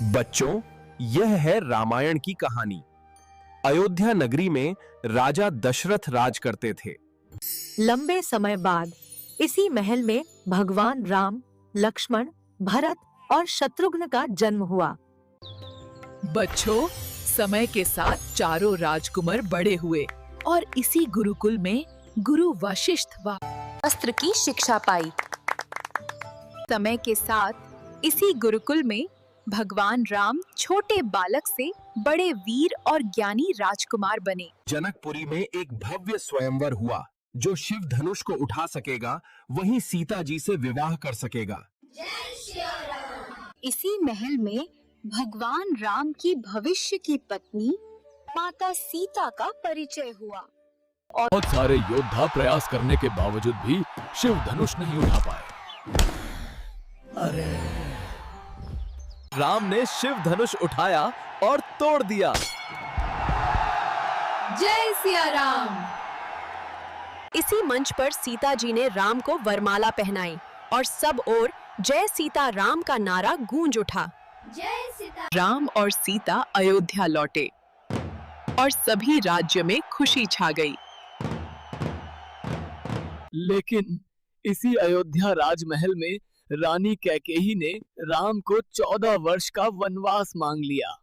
बच्चों, यह है रामायण की कहानी। अयोध्या नगरी में राजा दशरथ राज करते थे। लंबे समय बाद इसी महल में भगवान राम, लक्ष्मण, भरत और शत्रुघ्न का जन्म हुआ। बच्चों, समय के साथ चारों राजकुमार बड़े हुए और इसी गुरुकुल में गुरु वशिष्ठ व अस्त्र की शिक्षा पाई। समय के साथ इसी गुरुकुल में भगवान राम छोटे बालक से बड़े वीर और ज्ञानी राजकुमार बने। जनकपुरी में एक भव्य स्वयंवर हुआ। जो शिव धनुष को उठा सकेगा वही सीता जी से विवाह कर सकेगा। इसी महल में भगवान राम की भविष्य की पत्नी माता सीता का परिचय हुआ। बहुत सारे योद्धा प्रयास करने के बावजूद भी शिव धनुष नहीं उठा पाए। राम ने शिव धनुष उठाया और तोड़ दिया। जय सिया राम। इसी मंच पर सीता जी ने राम को वरमाला पहनाई और सब ओर जय सीता राम का नारा गूंज उठा। राम और सीता अयोध्या लौटे और सभी राज्य में खुशी छा गई। लेकिन इसी अयोध्या राजमहल में रानी कैकेयी ने राम को 14 वर्ष का वनवास मांग लिया।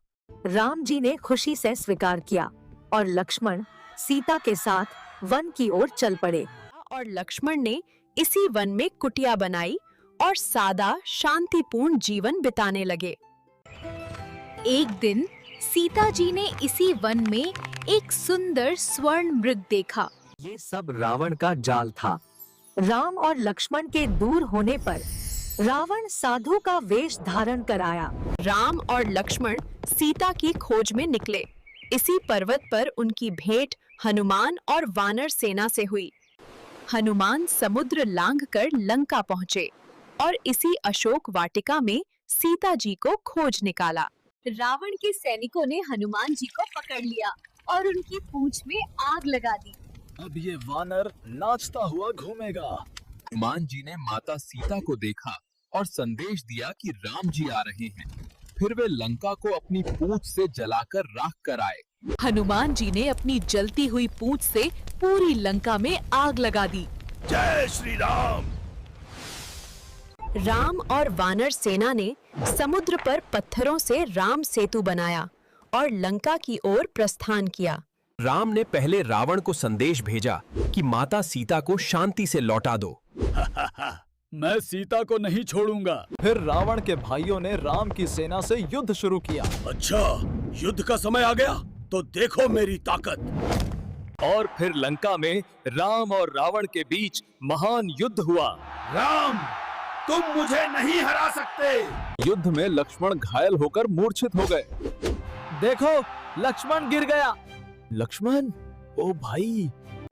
राम जी ने खुशी से स्वीकार किया और लक्ष्मण सीता के साथ वन की ओर चल पड़े। और लक्ष्मण ने इसी वन में कुटिया बनाई और सादा शांतिपूर्ण जीवन बिताने लगे। एक दिन सीता जी ने इसी वन में एक सुंदर स्वर्ण मृग देखा। ये सब रावण का जाल था। राम और लक्ष्मण के दूर होने पर रावण साधु का वेश धारण कर आया। राम और लक्ष्मण सीता की खोज में निकले। इसी पर्वत पर उनकी भेंट हनुमान और वानर सेना से हुई। हनुमान समुद्र लांघकर लंका पहुँचे और इसी अशोक वाटिका में सीता जी को खोज निकाला। रावण के सैनिकों ने हनुमान जी को पकड़ लिया और उनकी पूंछ में आग लगा दी। अब ये वानर नाचता हुआ घूमेगा। हनुमान जी ने माता सीता को देखा और संदेश दिया कि राम जी आ रहे हैं। फिर वे लंका को अपनी पूंछ से जलाकर राख कर आए। हनुमान जी ने अपनी जलती हुई पूंछ से पूरी लंका में आग लगा दी। जय श्री राम। राम और वानर सेना ने समुद्र पर पत्थरों से राम सेतु बनाया और लंका की ओर प्रस्थान किया। राम ने पहले रावण को संदेश भेजा कि माता सीता को शांति से लौटा दो। मैं सीता को नहीं छोड़ूंगा। फिर रावण के भाइयों ने राम की सेना से युद्ध शुरू किया। अच्छा, युद्ध का समय आ गया तो देखो मेरी ताकत। और फिर लंका में राम और रावण के बीच महान युद्ध हुआ। राम, तुम मुझे नहीं हरा सकते। युद्ध में लक्ष्मण घायल होकर मूर्छित हो गए। देखो, लक्ष्मण गिर गया। लक्ष्मण, ओ भाई।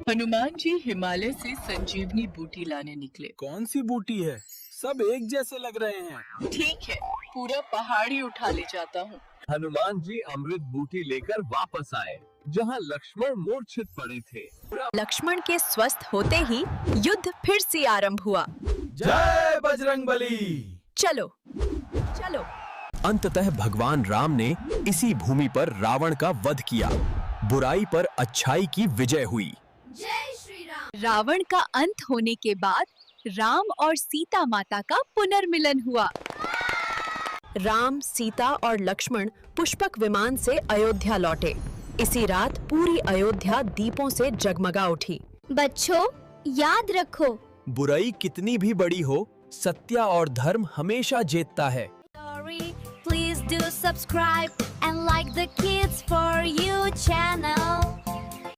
हनुमान जी हिमालय से संजीवनी बूटी लाने निकले। कौन सी बूटी है? सब एक जैसे लग रहे हैं। ठीक है, पूरा पहाड़ी उठा ले जाता हूँ। हनुमान जी अमृत बूटी लेकर वापस आए जहां लक्ष्मण मूर्छित पड़े थे। लक्ष्मण के स्वस्थ होते ही युद्ध फिर से आरंभ हुआ। जय बजरंगबली। चलो चलो। अंततः भगवान राम ने इसी भूमि पर रावण का वध किया। बुराई पर अच्छाई की विजय हुई। रावण का अंत होने के बाद राम और सीता माता का पुनर्मिलन हुआ। राम, सीता और लक्ष्मण पुष्पक विमान से अयोध्या लौटे। इसी रात पूरी अयोध्या दीपों से जगमगा उठी। बच्चों, याद रखो, बुराई कितनी भी बड़ी हो, सत्य और धर्म हमेशा जीतता है। Please do subscribe and like the Kids For You channel.